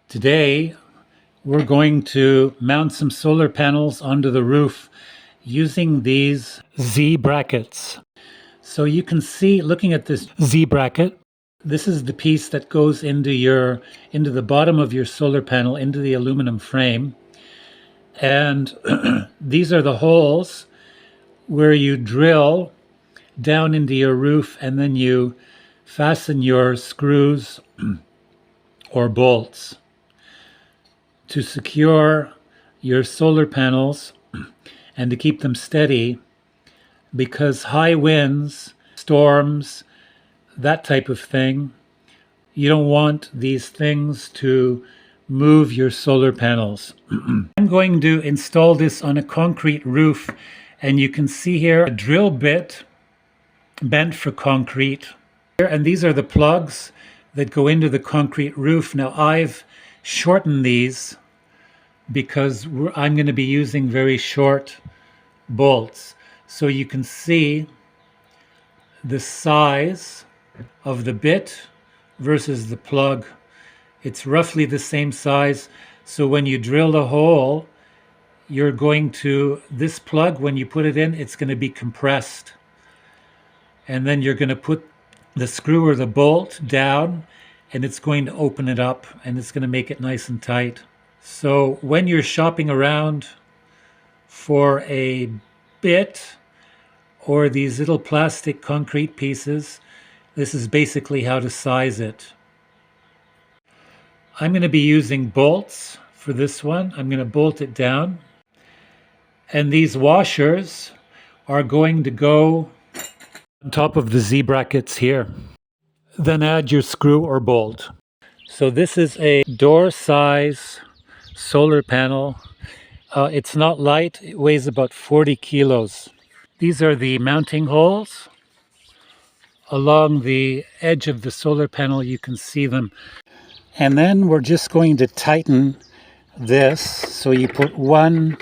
Today, we're going to mount some solar panels onto the roof using these Z-brackets. So you can see, looking at this Z-bracket, this is the piece that goes into the bottom of your solar panel, into the aluminum frame. And these are the holes where you drill down into your roof, and then you fasten your screws or bolts to secure your solar panels and to keep them steady, because high winds, storms, that type of thing, you don't want these things to move your solar panels. I'm going to install this on a concrete roof, and you can see here a drill bit bent for concrete. And these are the plugs that go into the concrete roof. Now I've shortened these because I'm going to be using very short bolts. So you can see the size of the bit versus the plug. It's roughly the same size. So when you drill the hole, this plug, when you put it in, it's going to be compressed. And then you're going to put the screw or the bolt down, and it's going to open it up, and it's going to make it nice and tight. So when you're shopping around for a bit or these little plastic concrete pieces, this is basically how to size it. I'm going to be using bolts for this one. I'm going to bolt it down. And these washers are going to go on top of the Z-brackets here. Then add your screw or bolt. So this is a door size solar panel. It's not light. It weighs about 40 kilos. These are the mounting holes. Along the edge of the solar panel, you can see them. And then we're just going to tighten this. So you put one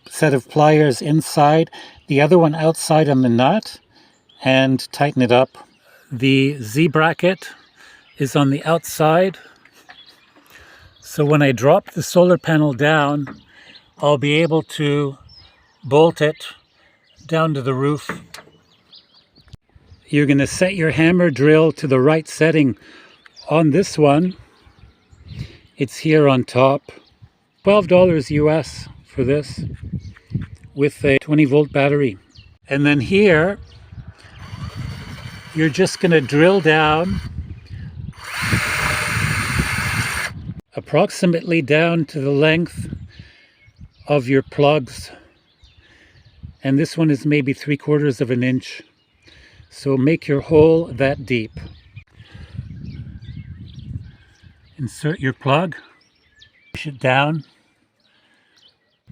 set of pliers inside, the other one outside on the nut, and tighten it up. The Z-bracket is on the outside. So when I drop the solar panel down, I'll be able to bolt it down to the roof. You're going to set your hammer drill to the right setting. On this one, it's here on top. $12 US for this with a 20-volt battery. And then here, you're just going to drill down approximately down to the length of your plugs. And this one is maybe 3/4 of an inch. So make your hole that deep. Insert your plug, push it down,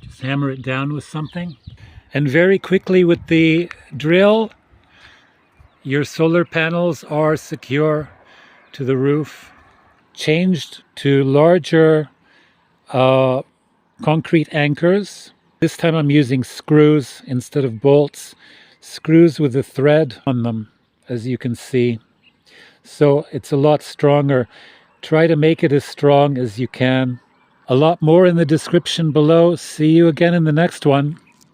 just hammer it down with something. And very quickly with the drill, your solar panels are secure to the roof. Changed to larger concrete anchors. This time I'm using screws instead of bolts. Screws with a thread on them, as you can see. So it's a lot stronger. Try to make it as strong as you can. A lot more in the description below. See you again in the next one.